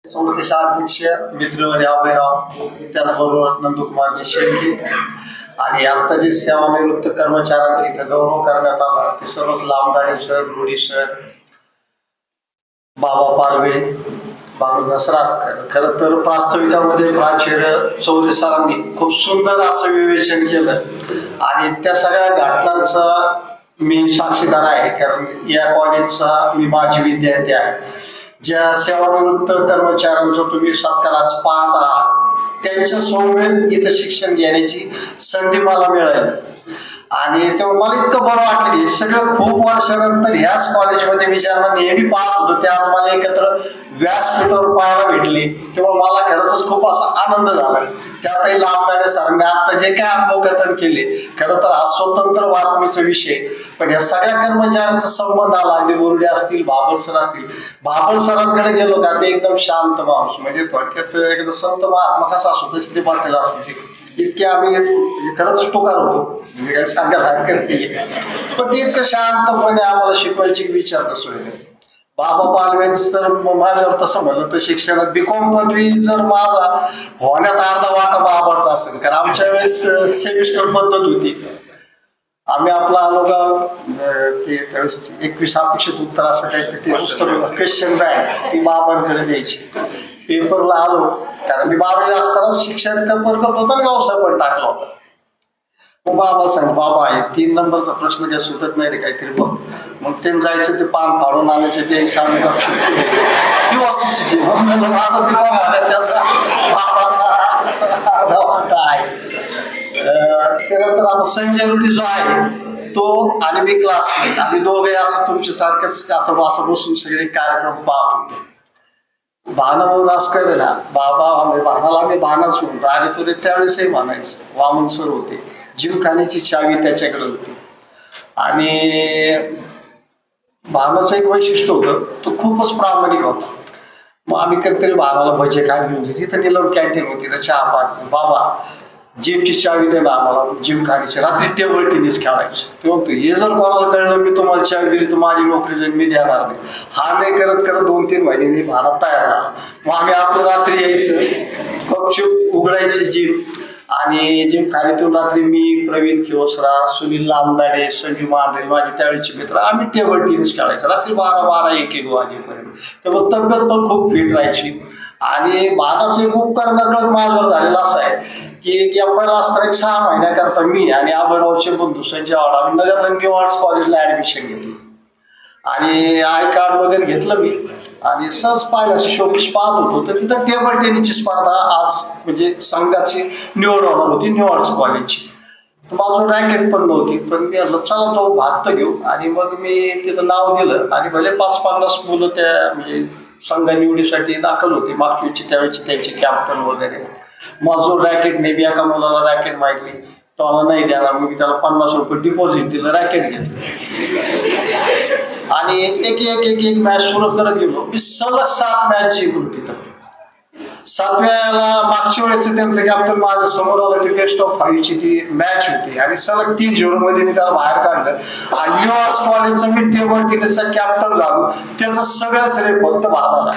संस्थेचे अध्यक्ष मित्रवर्य अभयराव, त्याचबरोबर नंदकुमार शेळके आणि आता जे सेवानिवृत्त कर्मचाऱ्यांचा इथं गौरव करण्यात आला ते सर्वच लांबदाडे सर, गुडी सर, बाबा पालवे, बाळूदास रासकर. खरं तर प्रास्ताविकामध्ये प्राचार्य चौरे सरांनी खूप सुंदर असं विवेचन केलं आणि त्या सगळ्या घटनांचा मी साक्षीदार आहे, कारण या कॉलेजचा मी माजी विद्यार्थी आहे. ज्या सेवानिवृत्त कर्मचाऱ्यांचा तुम्ही सत्काराच पाहत आहात त्यांच्या सोबत इथं शिक्षण घेण्याची संधी मला मिळाली आणि तेव्हा मला इतकं बरं वाटलं की सगळं खूप वर्षानंतर ह्याच कॉलेजमध्ये मी ज्यांना नेहमी पाहत होतो ते आज मला एकत्र व्यासपीठावर पाहायला भेटले तेव्हा मला खरंच खूप असा आनंद झाला. त्यातही लांबदाडे सरांनी आता जे काय अनुभवकथन केले, खरं तर हा स्वतंत्र बातमीचा विषय, पण या सगळ्या कर्मचाऱ्यांचा संबंध आला. अगदी बोर्डे असतील, बाबल सर असतील. बाबल सरांकडे गेलो का ते एकदम शांत माणूस, म्हणजे थोडक्यात एकदम संत महात्मा कसा असतो तशी ते पातेला असायचे. इतके आम्ही खरंच टोकार होतो, म्हणजे काही सांगायला हरकत नाही, पण ते इतकं शांतपणे आम्हाला शिकवायची विचारता सोय नाही. बाबा पालवे तर माझ्यावर तसं म्हणलं तर शिक्षणात बीकॉम पदवी जर माझा होण्यात अर्धा वाटा बाबाचा असेल, कारण आमच्या वेळेस सेमिस्टर पद्धत होती. आम्ही आपला आलो का ते त्यावेळेस 21 अपेक्षित उत्तर असं काही ते पुस्तक क्वेश्चन बँक ती बाबांकडे द्यायची. पेपरला आलो, कारण मी 12वी असताना शिक्षण करत होता आणि व्यवसाय पण टाकला होता. मग बाबा सांग, बाबा आहे 3 नंबरचा प्रश्न काय सुटत नाही रे काहीतरी बघ. मग ते जायचं ते पान फाडून आणायचे ते सांगून ही वस्तुस्थिती. मग म्हणलं माझं बिकॉम झालं त्याचा बाबाचा अर्धा वाटा आहे. त्यानंतर आता संजय रुडी जो आहे तो आणि मी क्लासमेट, आम्ही दोघे असं तुमच्या सारखेच अथवा असं बसून सगळे कार्यक्रम पाहत होतो. भानाभाऊ रासकर आहे ना, बाबा भानाला आम्ही भानाच म्हणतो आणि तो त्यावेळेसही म्हणायचं. वामन सर होते, जिमखान्याची चावी त्याच्याकडे होती आणि भानाचं एक वैशिष्ट्य होतं, तो खूपच प्रामाणिक होता. मग आम्ही कधीतरी भानाला भजे खायला घेऊन जायचं. तिथं निलम कॅन्टीन होती, तर चहा पाच. बाबा जिमची चावी दे ना आम्हाला, जिमखान्याची. रात्री टेबल टेनिस खेळायचं. ते म्हणतो हे जर कोणाला कळलं मी तुम्हाला चावी दिली तर माझी नोकरी जाईल, मी देणार नाही. हा नाही करत करत 2-3 महिने भानात तयार झाला. मग आम्ही आपलं रात्री यायचं, गपचूप उघडायची जिम आणि जिमखान्यातून रात्री मी, प्रवीण किवसरा, सुनील लांबदाडे, संजू मांढरे माझे त्यावेळेचे मित्र, आम्ही टेबल टेनिस खेळायचो रात्री 12-1 वाजेपर्यंत. त्यामुळे तब्येत पण खूप फिट राहायची. आणि भानाचं एक उपकार नकळत माझ्यावर झालेला असा आहे की एफआयला असताना 6 महिन्याकरता मी आणि अभयरावचे बंधू संजय आवड आम्ही नगरला न्यू आर्ट्स कॉलेजला ऍडमिशन घेतलं आणि आय कार्ड वगैरे घेतलं मी आणि सहज पाहिलं असं शोकेश पाहत होतो तर तिथं टेबल टेनिसची स्पर्धा आज म्हणजे संघाची निवड होणार होती न्यू आर्ट्स कॉलेजची. तर माझं रॅकेट पण नव्हती, पण मी चला तो भाग तर घेऊ आणि मग मी तिथं नाव दिलं आणि भले 5-50 मुलं त्या म्हणजे संघ निवडीसाठी दाखल होती. मागच्या वेळची त्यावेळेची त्यांचे कॅप्टन वगैरे. माझं रॅकेट नाही, एका मुलाला रॅकेट मागितली, तो मला नाही देणार, मी त्याला 50 रुपये डिपॉझिट दिलं, रॅकेट घेतलं आणि एक मॅच सुरू करत गेलो. मी सलग 7 मॅच जिंकलो तिथं. 7व्याला मागच्या वेळेस त्यांचं कॅप्टन माझ्या समोर आलं, ती बेस्ट ऑफ 5ची ती मॅच होती आणि सलग 3-0 मध्ये मी त्याला बाहेर काढलं आणि न्यू आर्ट्स कॉलेजचं मी टेबल टेनिसचा कॅप्टन झालो. त्याचं सगळं श्रेय फक्त भावाला.